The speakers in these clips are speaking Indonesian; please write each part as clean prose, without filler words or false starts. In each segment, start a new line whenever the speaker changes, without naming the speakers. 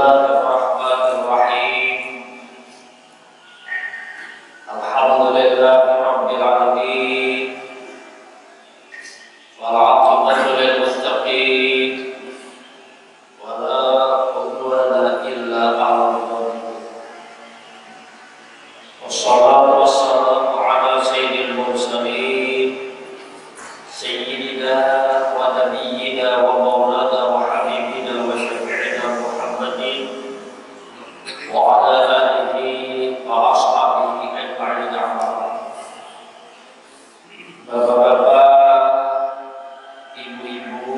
Bismillahirrahmanirrahim. Alhamdulillahirabbil alamin. Wal 'aqibatu lil muttaqin. Wala 'udwana illa 'alal zalimin. Wassalatu wassalamu ala sayyidil mursalin. Sayyidina wa nabiyyina wa maulana wa habibina wa syafi'ina Muhammadin wa ala alihi wa ashabihi ajma'in. Bapak-bapak, ibu-ibu,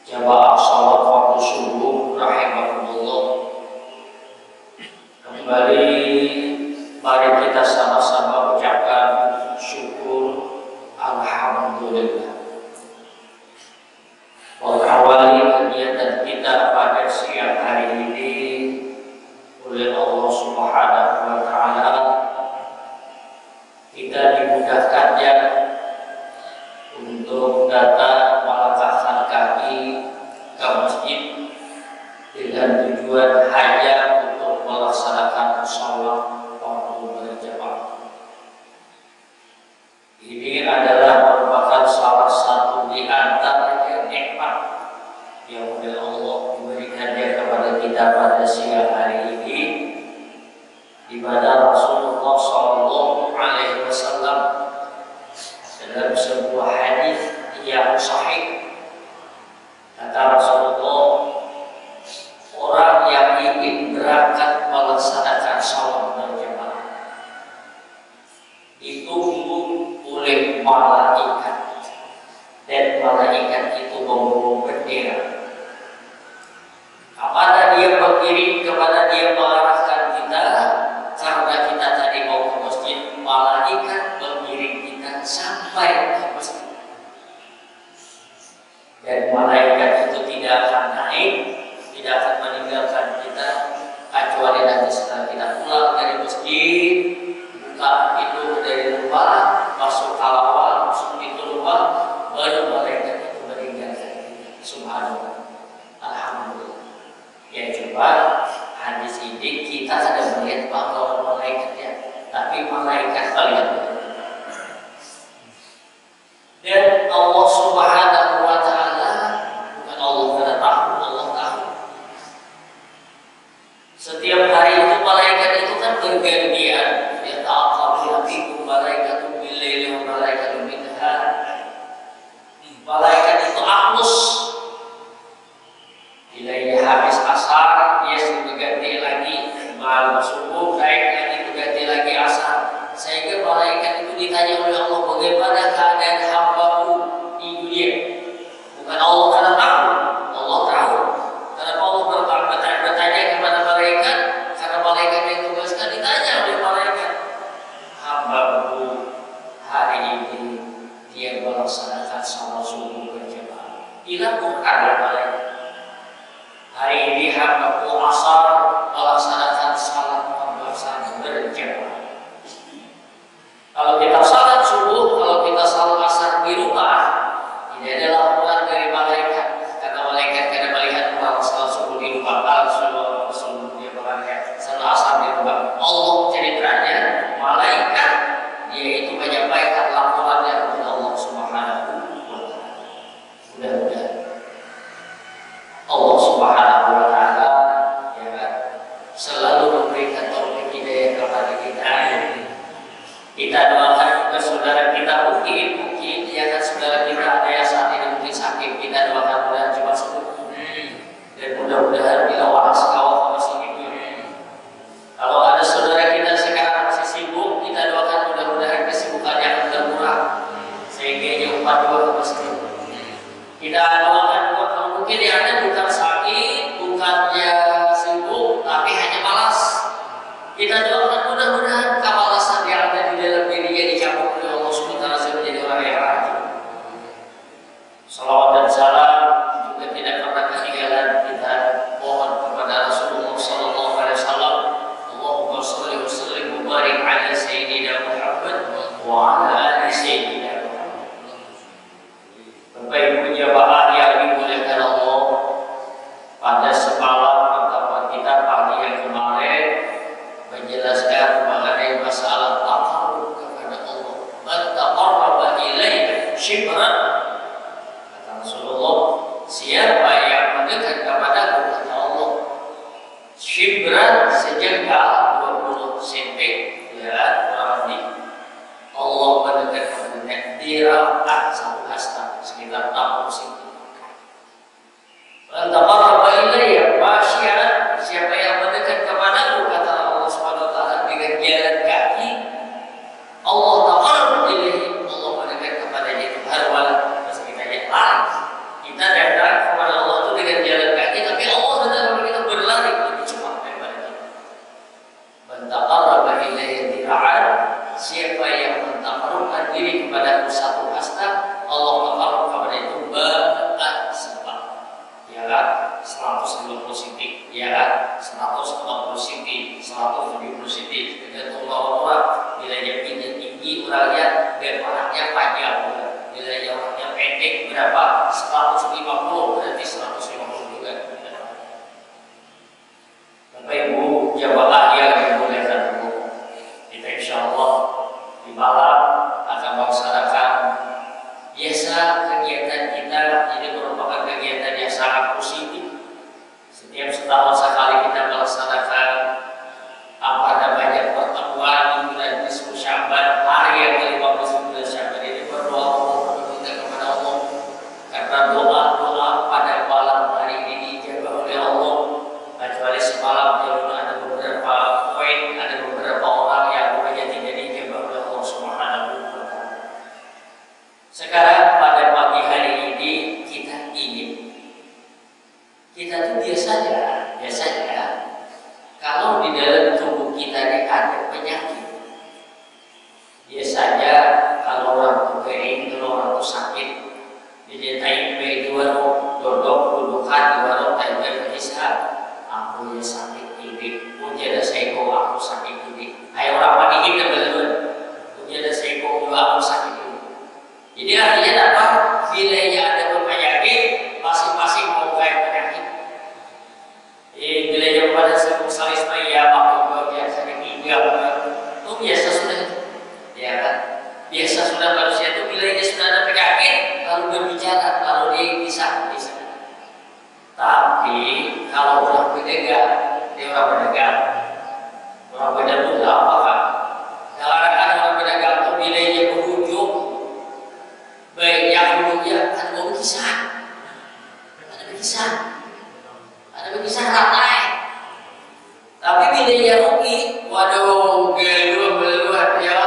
jamaah salat waktu subuh rahimakumullah. Kembali mari kita sama-sama ucapkan syukur alhamdulillah. Mengawali kegiatan kita pada siang hari ini oleh Allah Subhanahu wa Ta'ala, kita dimudahkannya untuk datang melangkahkan kaki ke masjid dengan tujuan hanya untuk melaksanakan sholat waktu berjamaah. Ini adalah merupakan salah satu di antara nikmat yang oleh Allah diberikannya kepada kita pada siang hari ini, di mana Rasulullah Shallallahu Alaihi Wasallam dalam sebuah hadis yang sahih kata Rasulullah, orang yang ingin berangkat melaksanakan sholat berjamaah ditunggu oleh malaikat, dan malaikat itu membawa bendera. Kepada dia mengiring, kepada dia mengarahkan kita, karena kita tadi mau ke masjid, malaikat mengiring kita sampai ke masjid. Dan malaikat itu tidak akan naik, tidak akan meninggalkan kita kecuali nanti setelah kita pulang dari masjid, buka pintu dari rumah, masuk halawal, masuk pintu rumah, baru malaikat itu meninggalkan kita. Subhanallah, alhamdulillah. Ya, coba hadis ini kita tidak melihat panggilan malaikatnya, tapi malaikat melihat. Dan Allah Subhanahu wa Ta'ala, bukan Allah tidak tahu, Allah tahu. Setiap hari itu malaikat itu kan bergantian. Ya ta'aqabu fikum malaikatun bil laili wa malaikatun bin nahar. Malaikat itu aklus. Bila dia habis asar, dia sudah berganti lagi malam subuh, naik lagi berganti lagi asar. Sehingga malaikat itu ditanya oleh Allah, bagaimana keadaan hamba-Mu di dunia? Bukan Allah karena tahu, Allah tahu. Karena Allah bertanya kepada malaikat, karena malaikat yang tugaskan ditanya oleh malaikat, hamba-Mu hari ini dia melaksanakan salat subuh berjamaah. Dilakukan oleh malaikat. Hari ini hamba-Mu asar melaksanakan salat berjamaah. Kalau kita salat subuh, kalau kita salat asar di rumah, ini adalah laporan dari malaikat. Karena malaikat kada melihat orang salat subuh di rumah, subuh dia melihat salat asar di rumah. Allah ceritanya malaikat dia itu menyampaikan laporannya kepada Allah Subhanahu wa Ta'ala. Mudah-mudahan Allah Subhanahu wa Ta'ala ya selalu memberikan taufik hidayah kepada kita. Kita doakan juga saudara kita, mungkin ya kan saudara kita ada yang saat ini mungkin sakit, kita doakan mudah cepat sembuh. Dan mudah-mudahan bila waras kawah masih hidup. Kalau ada saudara kita sekarang masih sibuk, kita doakan mudah-mudahan kesibukannya akan berkurang sehingga dia upah dua ke masjid. Kita doakan juga kalau mungkin yang ada bukan sakit, bukannya sibuk, tapi hanya malas. Kita doakan mudah-mudahan kemalasan yang ada di dalam dirinya dicabut oleh Allah Subhanahu wa Ta'ala menjadi orang yang rajin. Salawat dan salam juga tidak pernah ketinggalan kita mohon kepada Rasulullah Sallallahu Alaihi Wasallam. Allahumma shalli wa sallim wa barik ala Sayyidina Muhammad wa ala ali Sayyidina Muhammad. Bapak Ibu jamaah yang dimuliakan Allah, shibran, kata Rasulullah, siapa yang mendekat kepadaku, kata Allah, shibran sejengkal 20 cm, ya kurang lebih, Allah mendekat kepadanya dira'at satu hasta sekitar 60 cm. Taqarraba ilayya masyian, siapa yang mendekat kepadaku, kata Allah Subhanahu wa taala, dengan jalan kaki, Allah taqarraba ilayhi, Allah mendekat kepadanya itu harwal, terus kita lari. Kita datang kepada Allah itu dengan jalan kaki, tapi Allah datang kepada kita berlari lebih cepat daripada kita. Man taqarraba ilayya dira'an, siapa yang mentaqarrabkan diri kepadaku satu hasta, Allah taqarrab kepada itu ba'at sebab, ya kan, 150 cm, ya kan, 140 cm, 170 cm, tergantung lawan orang. Bila dia tinggi orangnya dan orangnya panjang, bila dia orangnya pendek berapa, 150, berarti 150 juga. Bapak Ibu jamaah yang dimuliakan Allah, kita insya Allah di malam akan melaksanakan biasa kegiatan kita. Ini merupakan kegiatan yang sangat positif. Setiap setahun sekali kita melaksanakan apa namanya pertemuan di bulan nisfu Sya'ban, hari yang ke-15 bulan Sya'ban ini berdoa meminta kepada Allah, karena doa-doa pada malam hari ini dijawab oleh Allah. Kecuali semalam ada beberapa poin, ada beberapa orang yang rupanya tidak dijawab oleh Allah Subhanahu wa taala. Sekarang pada pagi hari ini kita tuh biasanya kalau di dalam tubuh kita ini ada penyakit. Biasanya kalau orang tuh kering, kalau orang tuh sakit, jadi taimpe dua dodok dudukan dua taimpe berkisah, aku ya sakit ini, punya ada seko aku sakit ini. Ayo orang pagi kita berdua, punya ada seko juga aku sakit ini. Jadi artinya apa? Bilanya ada penyakit, masing-masing mau kayak penyakit. Bilanya pada salis ya makhluk biasa tiga, itu biasa sudah, ya kan? Biasa sudah manusia itu bilanya sudah ada penyakit lalu berbicara, lalu dia bisa. Tapi kalau orang pedagang, dia orang pedagang itu apa kan? Kadang-kadang orang pedagang itu bilanya berujung. Baik yang dulunya ada berkisah ramai. Tapi bila dia rugi, waduh, geluar ya,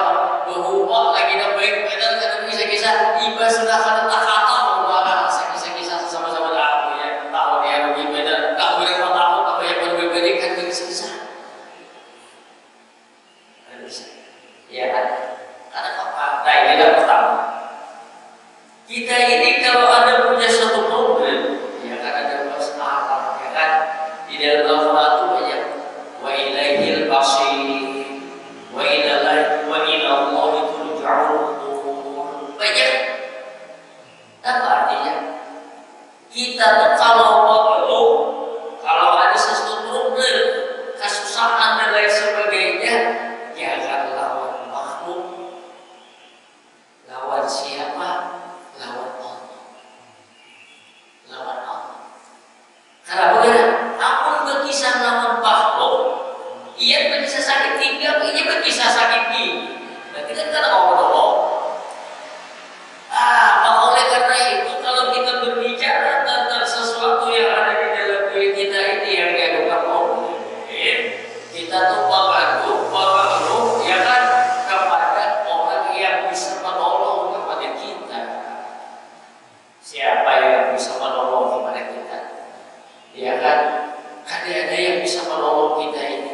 berubah lagi dah baik, ada kisah-kisah, iba sudah kata kata membawa kisah-kisah sama-sama aku ya, tahu dia rugi benar, tak berapa tahun apa yang berbeda kan kisah-kisah. Ada bisa, ya kan? Karena apa? Nah ini yang pertama. Kita ini kalau ada punya suatu problem, ya kan, ada masalah, ya kan, di dalam Al-Quran itu banyak wa ilaihil basir, wa ilallahi turja'ul umur, banyak. Apa artinya? Kita tuh kalau ada sesuatu problem, kesusahan dan lain sebagainya, jangan lawan makhluk. Lawan siapa? Lawan Allah. Karena begitu, apun berkisah lawan makhluk, ia berkisah sakit tinggal, ia berkisah sakit gigi. Berarti kan karena Allah. Maka oleh karena itu, kalau kita berbicara tentang sesuatu yang ada di dalam diri kita ini yang diadukan Allah, kita tuh mengaduh, ya kan, kepada orang yang bisa menolong kepada kita. Siapa yang bisa menolong kepada kita? Ya kan? Ada yang bisa menolong kita ini.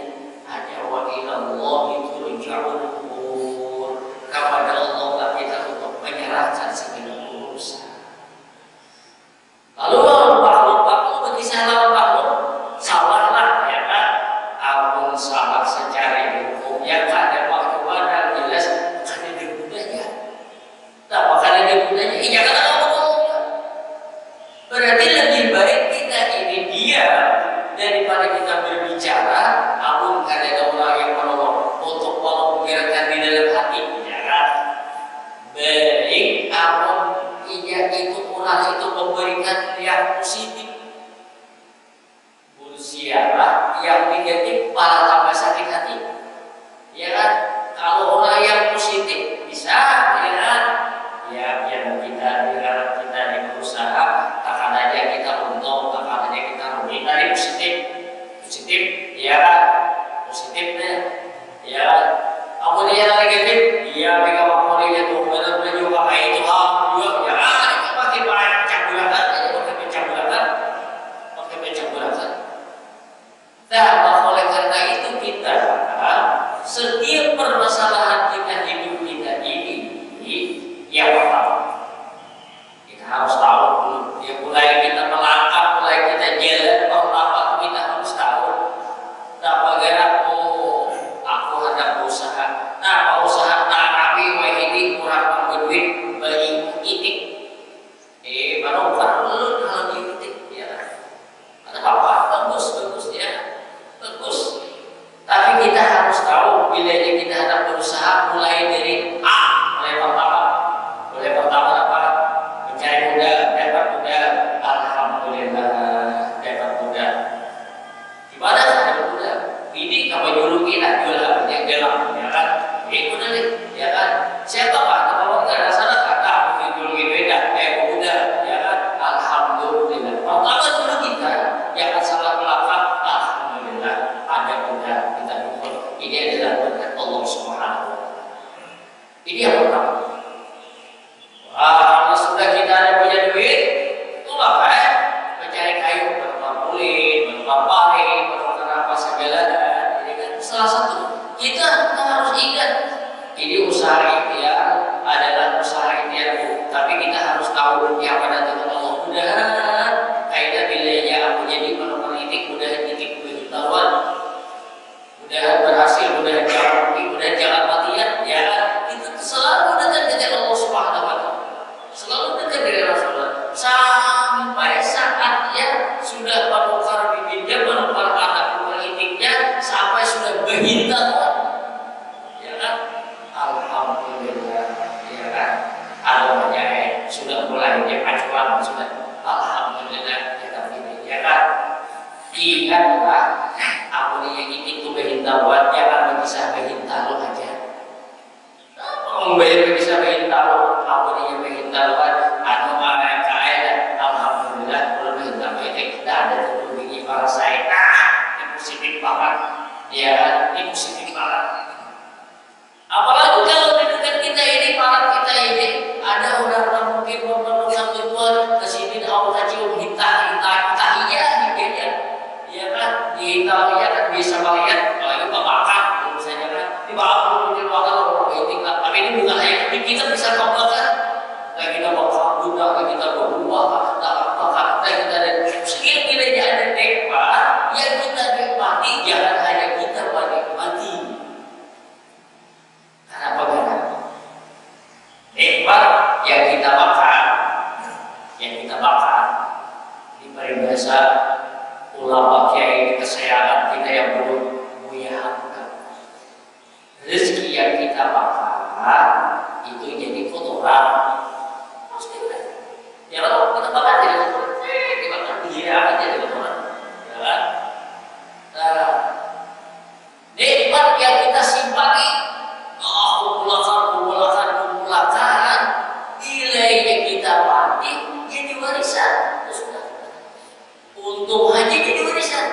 Hanya wa ilallahi turja'ul umur. Kepada Allah lah kita untuk menyerahkan segala urusan. Lalu makhluk berkisah lawan makhluk, salahlah, ya kan? Ampun salah secara hukum. Yang ada makhluk ada jelas ada gunanya. Nah, makanya ada gunanya. Jangan ada ngomong. Berarti lebih baik kita ini diam daripada kita berbicara. Ampun ada orang yang menolong untuk menggerakkan di dalam hati, ya kan? Baik, ampun kita di berusaha, akan aja kita untung, akan aja kita rugi. Tadi positif, ya kan? Positifnya, ya kan? Kemudian yang negatif, ya mereka memulainya tuh benar-benar juga kayak itu juga, ya itu pakai pecah bulakan, pakai pecah bulakan. Nah, oleh karena itu kita setiap permasalahan kita hidup kita ini, ya pertama kita harus tahu dulu. Ya mulai kita melangkah, mulai kita jalan, pertama kita harus tahu. Tak bergerak, aku hendak berusaha. Nah, usaha tak rapi, wah ini kurang berduit bagi itik. Baru perlu kalau diitik, ya. Ada apa? Bagus ya. Bagus. Tapi kita harus tahu bila kita hendak berusaha mulai dari A. Mulai pertama apa? Mencari modal, dapat modal. Alhamdulillah dapat modal. Gimana dapat modal? Ini kamu dulu kita jual yang gelap, ya kan? Modal ya kan? Siapa Pak? Kalau nggak ada salah kata, dulu beda, modal, ya kan? Alhamdulillah. Pertama dulu kita yang salah belakang, alhamdulillah ada modal kita dukung. Ini adalah berkat Allah Subhanahu wa Ta'ala. Ini yang pertama. Kalau sudah kita ada punya duit, itulah kan mencari kayu, bertukar kulit, bertukar parit, bertukar apa segala. Ini kan salah satu. Kita harus ingat, ini usaha ikhtiar adalah usaha ikhtiar, tapi kita harus tahu yang pada Tuhan Allah. Mudah-mudahan kaidah bilanya aku jadi penumpang itik, mudah-mudahan itik pengetahuan, mudah-mudahan berhasil, mudah-mudahan jangan rugi, mudah-mudahan jangan matian. Ya, itu selalu dekat dengan Allah Subhanahu wa Ta'ala. Selalu dekat dengan Rasulullah sampai saatnya sudah menukar bibirnya, menukar anak itiknya, sampai sudah berhintar. Ya kan? Alhamdulillah, ya kan? Alhamdulillah sudah mulai dia pacuan sudah. Alhamdulillah kita begini, ya kan? Ingatlah, aku yang itu berhintar buat jangan bisa berhintar lo aja. Membayar bisa berhintar lo, aku yang berhintar buat anu mana kaya. Alhamdulillah belum berhintar itu kita ada tuh bagi para saya. Ini positif banget, ya kan? Ini positif banget. Apalagi kalau di dekat kita ini, para kita ini ada orang-orang mungkin memerlukan bantuan ke sini, Allah cium hintah-hintah-hintahnya, ya kan? Hintahnya kan bisa melihat kalau itu bakar, misalnya kan, ini bakar mungkin bakar orang tinggal. Tapi ini bukan hanya kita bisa kembangkan, kayak kita bakar guna, kayak kita berubah, kayak kita ada sekian nilainya ada nikmat yang kita nikmati, jangan hanya kita menikmati. Apa benar? Nikmat yang kita makan, di peribahasa ulama kiai kesayangan kita yang belum punya rezeki yang kita makan itu jadi kotoran. Ya kalau kita makan tidak kotoran, dimakan dia aja jadi kotoran, ya kan? Nikmat yang kita simpati, kumpulkan, nilainya kita mati jadi warisan. Untung aja jadi warisan.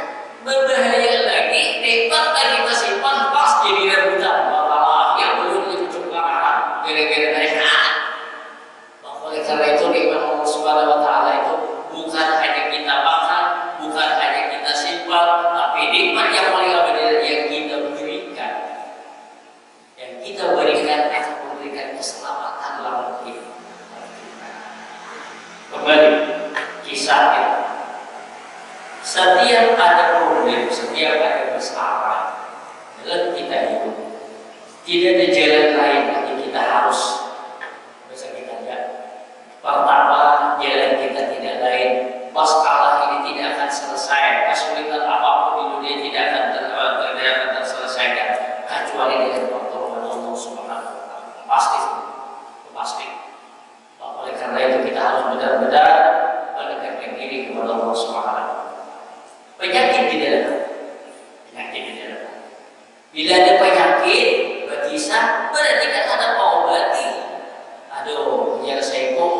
Berbahaya lagi, nikmat yang kita simpan pas jadi rebutan. Malah yang belum dipercukupkan gara-gara dari anak. Oleh karena itu nikmat Allah Subhanahu wa Ta'ala itu bukan hanya kita makan, bukan hanya kita simpan, tapi nikmat yang paling benar yang kita berikan. Yang kita berikan akan memberikan keselamatan dalam hidup. Kembali kisahnya. Setiap ada problem, setiap ada masalah dalam kita hidup, tidak ada jalan lain lagi kita harus bisa kita lihat. Pertama, jalan kita tidak lain. Masalah ini tidak akan selesai. Kesulitan apapun di dunia tidak akan terselesaikan kecuali dengan pertolongan Allah Subhanahu wa Ta'ala. Pasti. Oleh karena itu kita harus benar-benar mendekatkan diri kepada Allah Subhanahu wa Ta'ala. Penyakit di dalam. Bila ada penyakit berkisah, berarti kan ada pengobati. Aduh, yang saya kok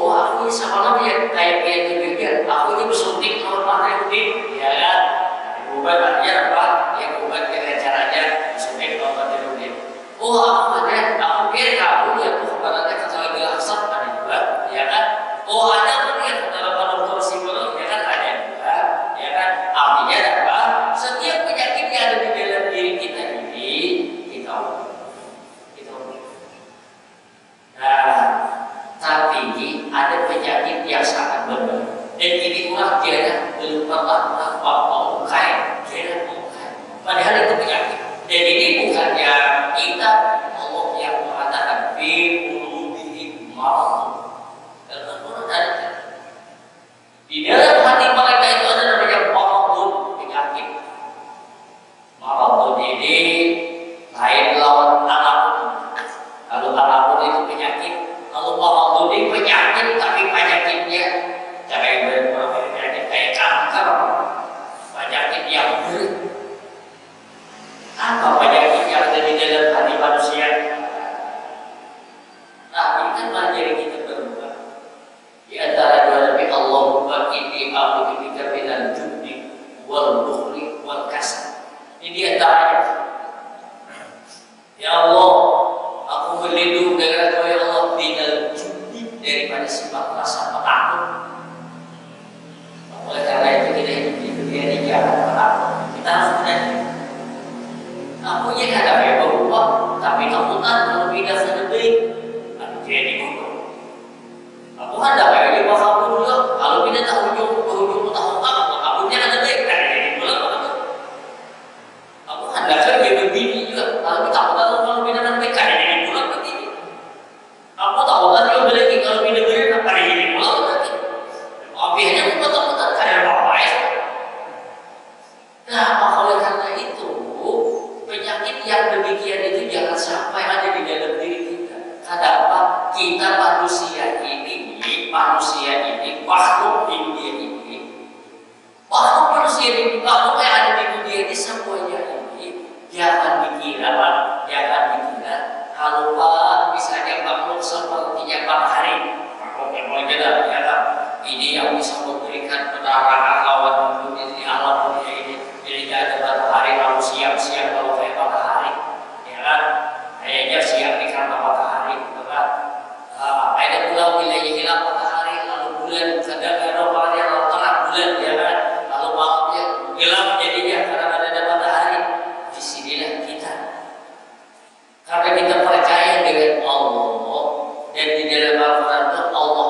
Oh ada melihat dalam dokter psikolog ya kan ada juga, ya kan artinya apa? Setiap penyakit yang ada di dalam diri kita ini kita ubah. Nah, tapi ada penyakit yang sangat berbahaya. Dan ini orang dia belum pernah mau kaya, dia mau kaya. Padahal itu penyakit. Dan ini bukannya kita Allah yang mengatakan fi qulubihim marad. Dalam Al-Quran ada. Di dalam hati mereka itu ada namanya maradun, penyakit. Maradun ini lain lawan alaqun. Kalau alaqun itu penyakit, kalau maradun ini penyakit tapi penyakitnya kayak penyakit kayak kanker, penyakit yang berat. Apa penyakit yang ada di dalam hati manusia? Nah, ini kan mengajari kita berubah. Di antara dua nabi Allahumma inni a'udzubika minal jubni wal bukhli wal kasal. Ini di antaranya. Ya Allah, aku berlindung dengan Engkau ya Allah minal jubni, daripada sifat rasa penakut. Oleh karena itu kita hidup di dunia ini jangan penakut. Kita harus menjadi aku yang ada yang berubah, tapi takutan kalau tidak sedih, jadi berubah. Aku ada yang bakal berubah, kalau tidak tahu ujung tahu apa, aku jangan ada yang jadi berubah. Aku ada yang begini juga, kalau takutan kalau tidak ada yang jadi berubah begini. Aku takutan kalau berlagi kalau tidak berlagi apa jadi berubah lagi. Apinya aku takutan kayak apa ya? Nah, oleh karena itu penyakit yang demikian itu jangan sampai ada di dalam diri kita. Kenapa? Kita manusia ini makhluk di dunia ini, makhluk manusia ini, makhluk yang ada di dunia ini semuanya ini jangan dikira kalau misalnya makhluk sepertinya matahari, makhluk yang mulai beda, ya kan? Ini yang bisa memberikan penerangan lawan dunia di alam dunia ini. Jadi ada matahari lalu siang-siang kalau kayak matahari, ya kan? Kayaknya siang ini karena matahari, gitu kan? Ada pulau wilayah hilang matahari, lalu bulan kadang matahari lalu terang bulan, ya kan? Lalu malamnya gelap jadinya karena ada matahari. Disinilah kita, karena kita percaya dengan Allah dan di dalam Al-Quran Allah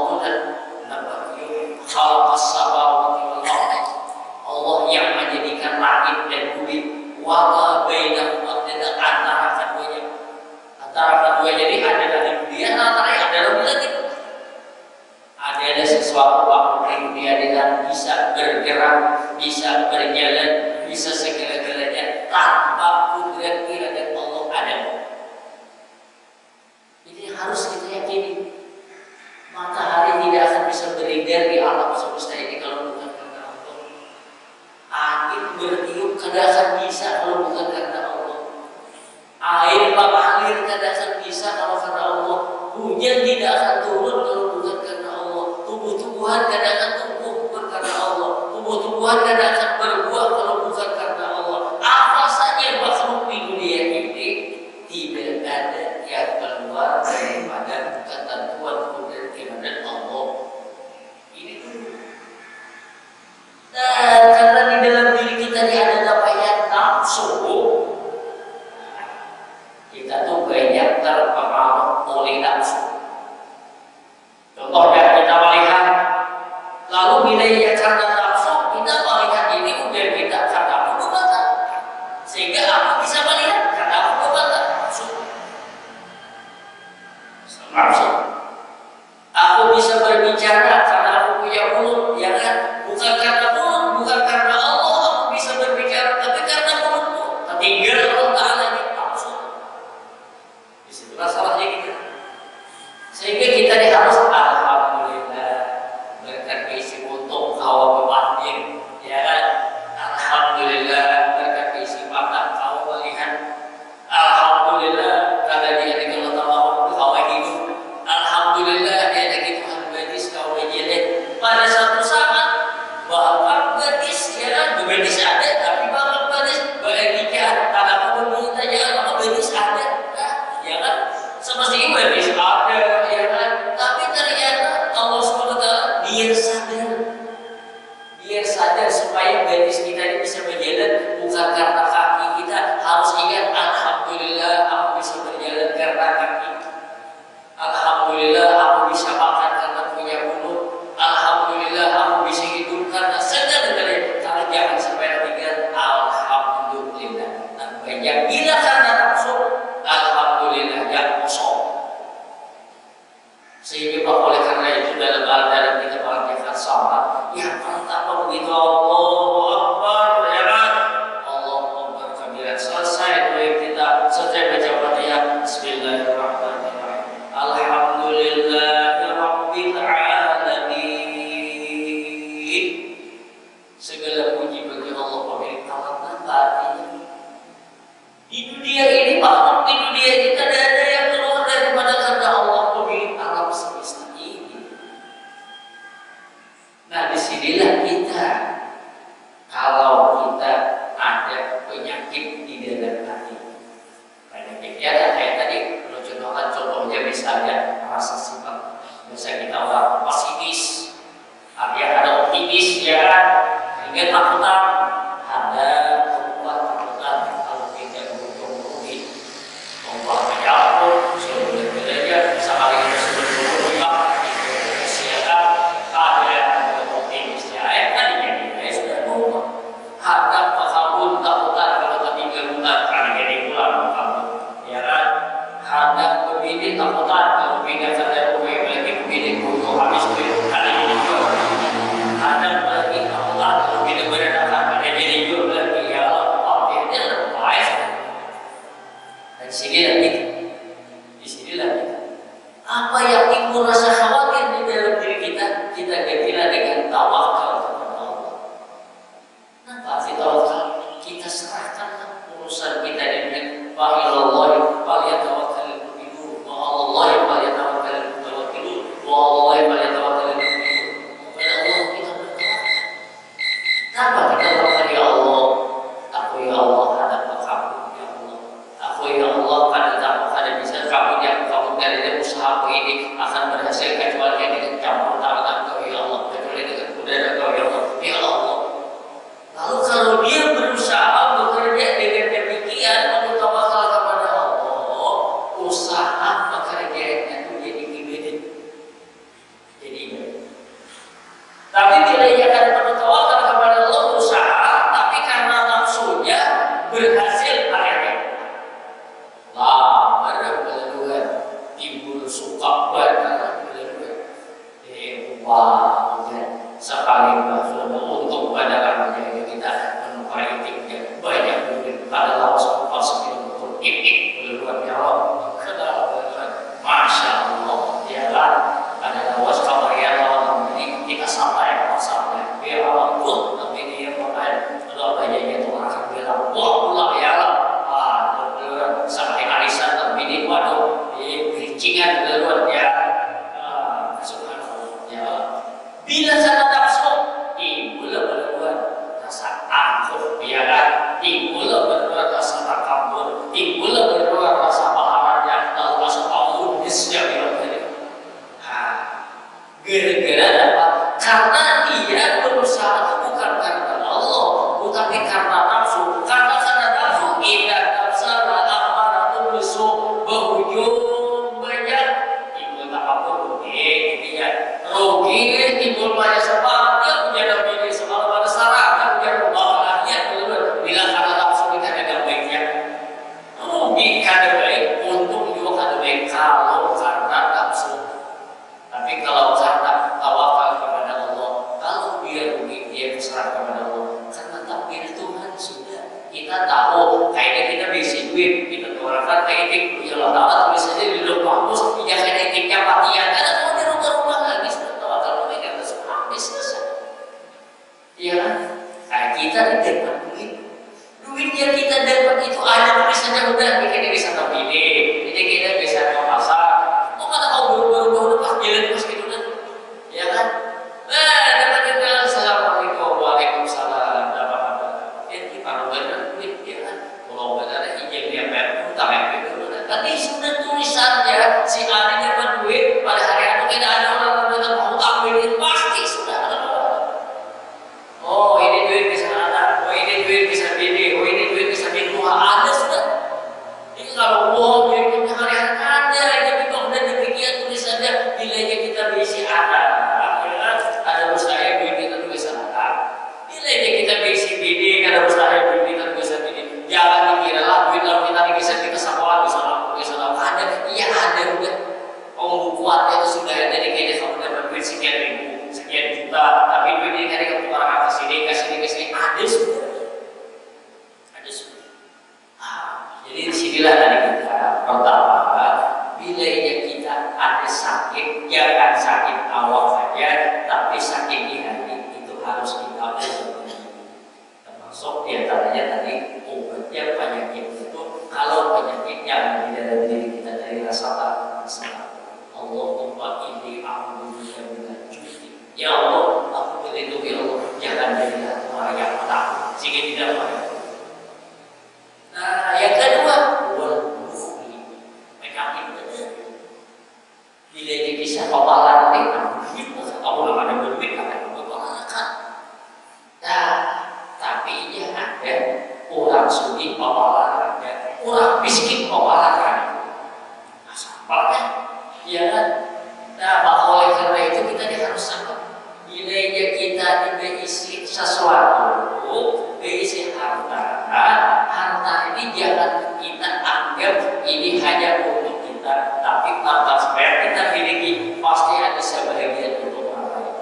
itu khalaqas samawati wal ardh. Allah yang menjadikan langit dan bumi, wa ma bainahuma, dan antara keduanya ini ada dunia, antara ada langit. Ada sesuatu waktu di dunia dengan bisa bergerak, bisa berjalan, bisa segala-galanya tanpa kudrat iradat Allah ada. Ini harus kita yakini. Matahari tidak akan bisa beredar di alam semesta ini kalau bukan karena Allah. Angin bertiup tidak akan bisa kalau bukan karena Allah. Air mengalir tidak akan bisa kalau karena Allah. Hujan tidak akan turun kalau bukan karena Allah. Tumbuh-tumbuhan tidak akan tumbuh bukan karena Allah. Tumbuh-tumbuhan tidak akan berbuah kalau bukan karena Allah. Apa saja makhluk di dunia ini tidak ada yang keluar daripada ketentuan kudrat iradat Allah. Ini dulu. Nah, karena di dalam diri kita ini ada namanya nafsu. Kita tuh banyak terpengaruh oleh nafsu. Contohnya kita melihat, lalu nilainya karena nafsu, kita melihat ini udah kita karena aku kebatan, sehingga aku bisa melihat karena aku kebatan nafsu. Aku bisa berbicara karena aku punya mulut, ya kan? Bukan karena mulut, bukan karena Allah aku bisa berbicara, tapi karena mulutku. Ketiga Allah Ta'ala ini nafsu. Disitulah salahnya kita. Sehingga kita harus alhamdulillah berkat isi untung hawa kebatin, ya kan? Alhamdulillah berkat isi mata kau melihat. Alhamdulillah karena dia dengan Allah hawa hidup. Alhamdulillah dia lagi Tuhan gadis kau berjalan. Pada satu saat bahkan gadis, ya kan? Gadis ada, tapi bahkan gadis bernikah. Karena aku berminta jangan apa gadis ada, ya kan? Semestinya gadis ada, ya kan? Tapi ternyata Allah SWT biar sadar supaya gadis kita ini bisa berjalan bukan karena kaki kita. Harus ingat, alhamdulillah aku bisa berjalan karena kaki. Alhamdulillah aku bisa makan karena punya mulut. Alhamdulillah aku bisa hidup karena segala-galanya. Kalau jangan sampai tinggal alhamdulillah. Nah, banyak bila karena nafsu, alhamdulillah yang kosong. Sehingga oleh karena itu dalam kita mengerjakan salat, yang pertama begitu Allahu Akbar, ya kan? Allahu Akbar kabiran. Selesai doa kita, selesai baca Fatihah, Bismillahirrahmanirrahim. Alhamdulillahirabbil alamin. Segala puji bagi Allah pemilik alam dan batin. Di dunia ini, makhluk di dunia ini tidak ada yang keluar daripada karena Allah pemilik alam semesta ini. Nah, disinilah kita, kalau kita ada penyakit di dalam hati, penyakitnya ada kayak tadi, contohnya misalnya rasa sifat. Biasa kita orang pesimis, ada optimis, ya kan? Ingin takutan, ada takutan kalau tidak beruntung-untungi. Allah menyambut, sebelum belajar, sekali kita sebelum berubah, siapa ada optimisnya. Tadinya sudah berubah. Hadap pakabun takutan kalau ketinggalan hutan, karena jadi pulang pakabun, ya kan? Hadap pemilih takutan kalau pindah ke daerah lagi pemilih untuk habis itu kali ini juga. Hadap lagi takutan kalau pindah beredakan, ada jadi juga lagi, ya Allah, dia lebih baik. Dan di sini lagi. Apa yang timbul rasa khawatir di dalam diri kita, kita gantilah dengan tawakal kepada Allah. Nah, pasti tawakal, kita serahkan urusan kita dengan Allahi falyatawakkalul mu'minun, wa 'alallahi falyatawakkalul mutawakkilun, wa 'alallahi falyatawakkalul mu'minun. Kepada Allah kita bertawakal. Kenapa kita bertawakal? Ya Allah, aku ya Allah hadap kamu, ya Allah. Aku ya Allah pada bisa kamu yang kamu dari usahaku ini akan berhasil kecuali dengan campur tangan Kau ya Allah, kecuali dengan udara Kau ya Allah, ya Allah. Lalu kalau dia berusaha bekerja dengan demikian bertawakal kepada Allah, usaha pekerjaannya itu jadi ibadah. Tapi bila ia akan bertawakal kepada Allah, berusaha, tapi karena nafsunya berhasil akhirnya. Lamar keluar, timbul suka banget keluar. Wah, sekali sudah untung pada namanya kita menukai tiknya banyak duit pada lawas pas itu keluar ya Allah. Masya Allah, ya kan? Ada lawas kamar ya Allah, ini kita sampai pasarnya ya Allah pun, tapi dia pakai kalau banyaknya itu akan bilang wah pulang ya Allah. Sampai arisan terbini, waduh, berincingan keluar ya. Subhanallah ya. Bila sana nafsu, timbul keluar rasa angkuh, ya kan? Timbul keluar rasa takabur, timbul keluar rasa paharanya, lalu rasa pamudisnya gara-gara apa? Karena dia berusaha bukan karena Allah, bukan karena nafsu. Karena nafsu tidak berujung banyak timbul takabur, intinya rugi, timbul banyak sebab dia punya diri semalam pada sarana punya rumah anaknya keluar bila karena nafsu kita ada baiknya, rugi kada baik, untung juga kada baik kalau karena nafsu. Tapi kalau karena tawakal kepada Allah, kalau dia rugi dia berserah kepada Allah, karena takdir Tuhan sudah. Kita tahu kayaknya kita bisa duit, kita keluarkan etik, ya Allah Ta'ala tulisannya di dalam kampus, ijazah etiknya patian, karena mau di rumah lagi sudah tawakal mereka terus habis selesai. Iya kan? Nah, kita dapat duit yang kita dapat itu ada tulisannya udah bikin bisa terpilih, jadi kita bisa memasak. Oh kata kau baru-baru pas jalan pas gitu kan, ya kan? Nah, dapat juga assalamualaikum, waalaikumsalam, dapat apa? Ini baru benar duit, ya kan? Kalau benar izin dia bayar utang yang itu, tapi sudah tulisannya si Ali dapat duit pada hari itu tidak ada orang yang mau utang duit pasti. Ya Allah, aku berlindung ya Allah, jangan jadilah orang yang takut sehingga tidak boleh. Nah, yang kedua, penyakit benar. Bila ini bisa papalan nih, kamu nggak ada duit, akan berpalakan. Nah, tapi ini ada orang sugih papalan, ada orang miskin papalan. Nah, sampainya, ya kan? Nah, maka oleh karena itu kita harus sama. Nilainya kita diisi sesuatu, diisi harta. Harta ini jangan kita anggap ini hanya untuk kita, tapi harta supaya kita miliki pasti ada sebagian untuk orang lain.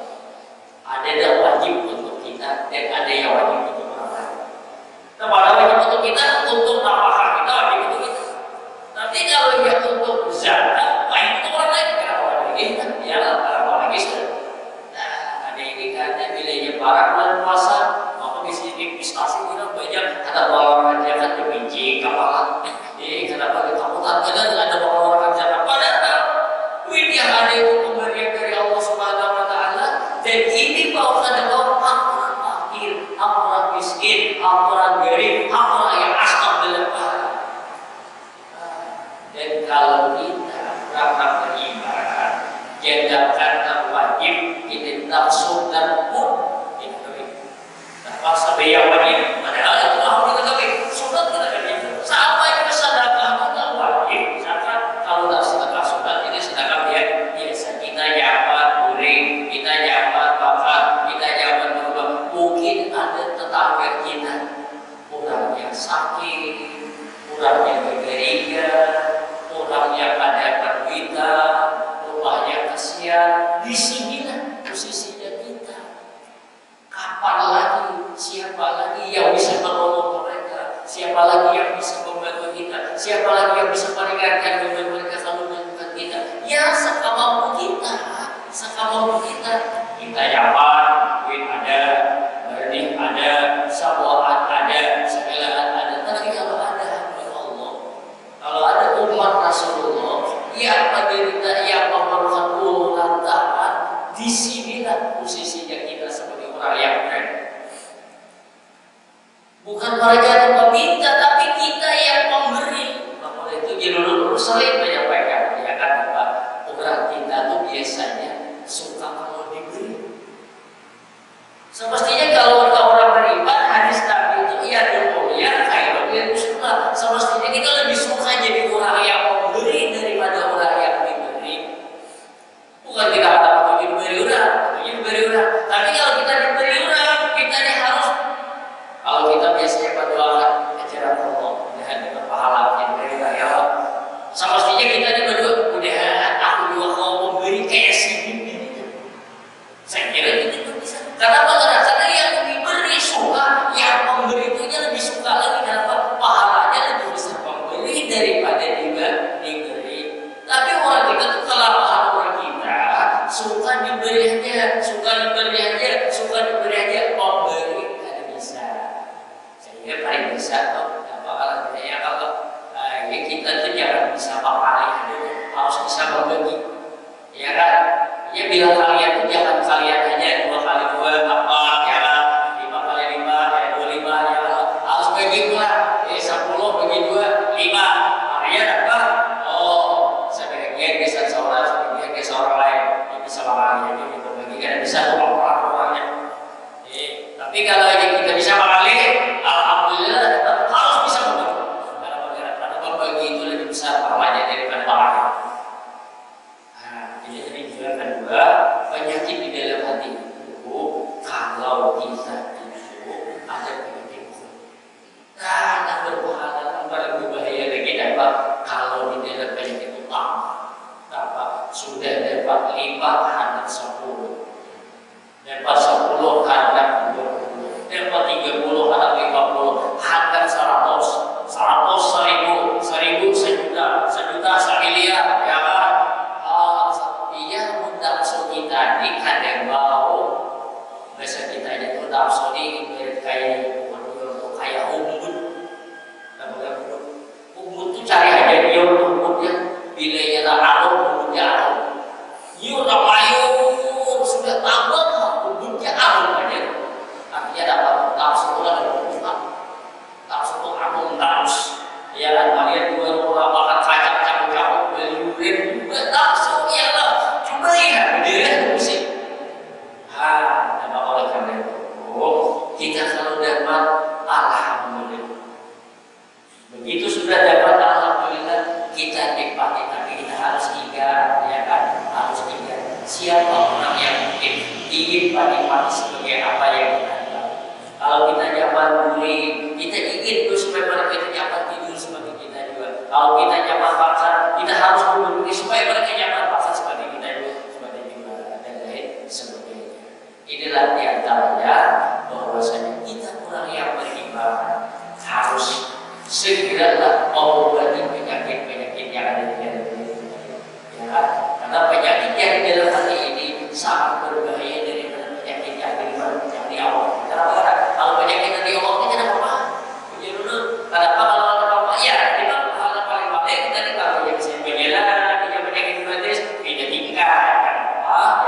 Ada yang wajib untuk kita dan ada yang wajib untuk orang lain. Nah, pada wajib untuk kita untuk nafkah kita wajib untuk kita. Tapi kalau yang untuk zakat, wajib untuk orang lain. Kenapa orang lain? Ya, orang lagi sudah. Nah, ada ini karena nilainya para bulan puasa, maka di sini investasi kita banyak. Ada orang zakat dibenci kapalan. Kenapa kita takutan? Kadang ada orang zakat. Padahal duit yang ada itu pemberian dari Allah Subhanahu Wa Taala. Dan ini bahwa ada hak orang fakir, hak orang miskin, hak orang gharib, hak orang yang asal dalam pahala. Dan kalau kita berangkat beribadah, jadikan wajib ini langsung dan pun ini tanpa sebayang wajib. Padahal itu harus kita ketahui. Sunat kita kerjakan. Sampai ke sedekah kita wajib. Zakat kalau tak sedekah sunat ini sedekah dia biasa. Kita jabat guring, kita jabat bakar, kita jabat berubah. Mungkin ada tetangga kita orang yang sakit, orang yang bergeriga, orang yang ada perbuatan, orang yang kasihan. Di sinilah posisinya kita. Kapan lagi? Siapa lagi yang bisa menolong mereka? Siapa lagi yang bisa membantu kita? Siapa lagi yang bisa meringankan beban mereka kalau membantu kita? Ya, sekamampu kita, sekamampu kita. Kita jabat, duit ada, benih ada, sabuan ada, sebelaan ada. Tapi kalau ada hamba Allah, kalau ada umat Rasulullah yang menderita, yang memerlukan uluran, di sinilah posisinya kita sebagai orang yang keren. Bukan mereka yang meminta, tapi kita yang memberi. Maka itu Jalur sering menyampaikan, ya kan, Pak, orang kita tuh biasanya suka kalau diberi. Semestinya kalau orang beriman, hadis Nabi itu ya dunia, khairun min muslimah. Semestinya kita lebih suka jadi orang yang memberi daripada orang yang diberi. Bukan kita kata diberi orang, tapi kalau kita diberi orang, kita harus. Kalau kita biasanya berdoakan ajaran Allah, mudah-mudahan dengan pahala yang dari Allah. Semestinya kita ini berdoa, mudah-mudahan aku juga mau memberi kayak si bibi. Saya kira itu bisa. Karena yang diberi suka, yang memberi itu lebih suka lagi. Kenapa? Pahalanya lebih besar memberi daripada diberi. Tapi orang kita tuh kelemahan orang kita suka diberi aja, memberi bisa. Saya paling bisa kok. Bakalan ya kalau ya kita tuh jangan bisa pakai, harus bisa berbagi. Ya kan? Ya bilang kalian tuh jangan kalian aja 2 kali 2 apa ya kan? 5 kali 5 ya 25 ya kan? Harus bagi pula. 10 bagi 2 5. Ya apa? Oh, sebagian geser seorang, sebagian geser orang lain. Ya bisa makan jadi berbagi kan bisa orang-orangnya. Tapi kalau kita bisa mengali, alhamdulillah harus bisa berbagi. Karena berbagi itu lebih besar pahalanya daripada pahala. Nah, jadi juga kedua, penyakit di dalam hati itu kalau kita itu ada penyakit. Karena berpahala paling berbahaya lagi dapat kalau di dalam penyakit itu dapat sudah dapat 5 anak 10. Dapat 10 anak 20, dapat 30 anak 50, anak 100, 1000, 1juta, 1miliar, ya kan? Iya, nafsu kita ini kadang mau, bahasa kita itu nafsu ini kayak umbut, umbut itu cari aja dia umbutnya, bilanya tak ada umbutnya ada, yur sudah tambah. dinikmati sebagai apa yang kita tahu. Kalau kita nyaman bullying, kita ingin tuh supaya mereka itu nyaman tidur seperti kita juga. Kalau kita nyaman paksa, kita harus menduduki supaya mereka nyaman paksa seperti kita juga, seperti juga dan lain sebagainya. Inilah diantaranya bahwasanya kita orang yang beriman harus segeralah mengobati penyakit-penyakit yang ada di dalam diri. Ya, karena penyakit yang di dalam hati ini sangat berbahaya daripada penyakit yang di awal. Kenapa? Kalau penyakit yang di awal kita tidak apa-apa. Puji dulu. Kenapa kalau ada apa-apa? Ya, kita hal paling baik tadi kalau yang saya berjalan, punya penyakit gratis, kita tinggal.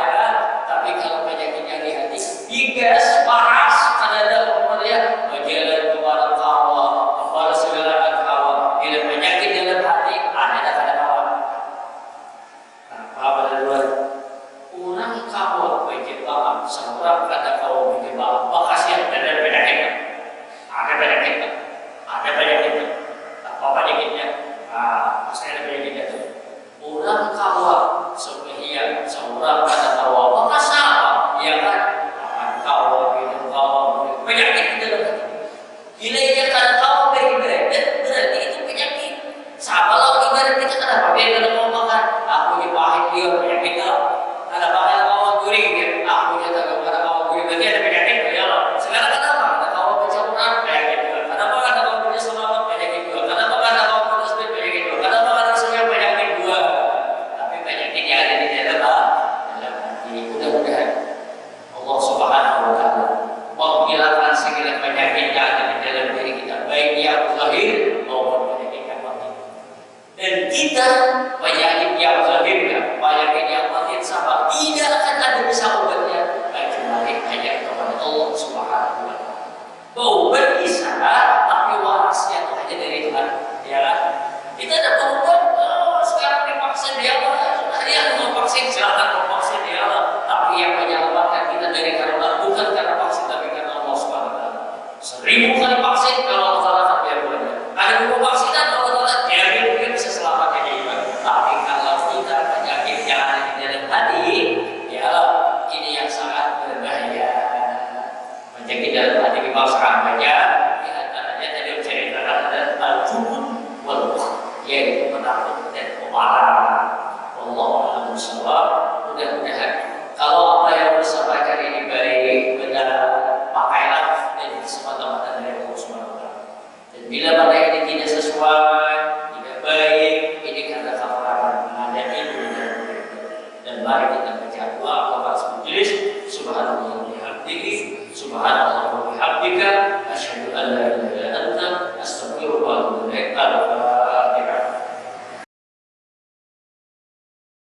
Ya kan? Tapi kalau penyakit yang di hati, digas, panas, ada kemudian berjalan kepada kawa, kepada segala kawa. Bila penyakit dalam hati, ada kawan. Apa luar? Orang kawa berjebak, seorang kata kawa berjebak, makasih ada penyakit. Ada penyakit. Apa penyakitnya? Pasti ada penyakitnya tu. Orang kawa sebahagian, seorang kata kawa, makasih apa? Ya kan? Kawa, penyakit di dalam hati. Bila ia kata kawa baik-baik, berarti itu penyakit. Sama lawan ibarat kita kenapa? Dia kalau mau makan, aku dipahit dia penyakit kau. Ada pakai kawan guring dia, aku nyata kepada kawan guring berarti ada penyakit ya Allah. Sekarang kenapa? Ada kawan bercampuran penyakit juga. Kenapa ada kawan punya selamat penyakit juga? Kenapa ada kawan punya sebut penyakit juga? Kenapa ada semua penyakit juga? Tapi penyakit yang ada di dalam hati. Mudah-mudahan Allah Subhanahu Wa Taala menghilangkan segala penyakit yang ada di dalam diri kita, baik yang zahir maupun penyakit yang batin. Dan kita penyakit yang zahir, penyakit yang batin sama tidak akan ada bisa obatnya kecuali hanya kepada Allah Subhanahu Wa Taala. Obat bisa, tapi warasnya itu hanya dari Tuhan. Ya kan? Kita tidak berobat. Sekarang divaksin dia Allah, dia mau vaksin silakan mau vaksin dia Allah. Tapi yang menyelamatkan kita dari karena bukan karena vaksin, tapi karena Allah Subhanahu Wa Taala. 1000 kali vaksin kalau Allah Taala tak biar boleh. Ada 2 vaksinan kalau Allah Taala dia mungkin bisa selamatkan kita. Tapi kalau kita penyakit yang ada di dalam hati, ya Allah, ini yang sangat berbahaya. Penyakit dalam hati memang sangat banyak. Di antaranya tadi menceritakan ada al-jubun wal bukhl, yaitu penakut dan pemarah. Allah Subhanahu. Mudah-mudahan kalau apa yang disampaikan ini baik, benar, pakailah dan semata-mata dari Allah Subhanahu Wa Taala. Dan bila pada ini tidak sesuai, tidak baik, ini karena kekurangan ada ilmu dan mari kita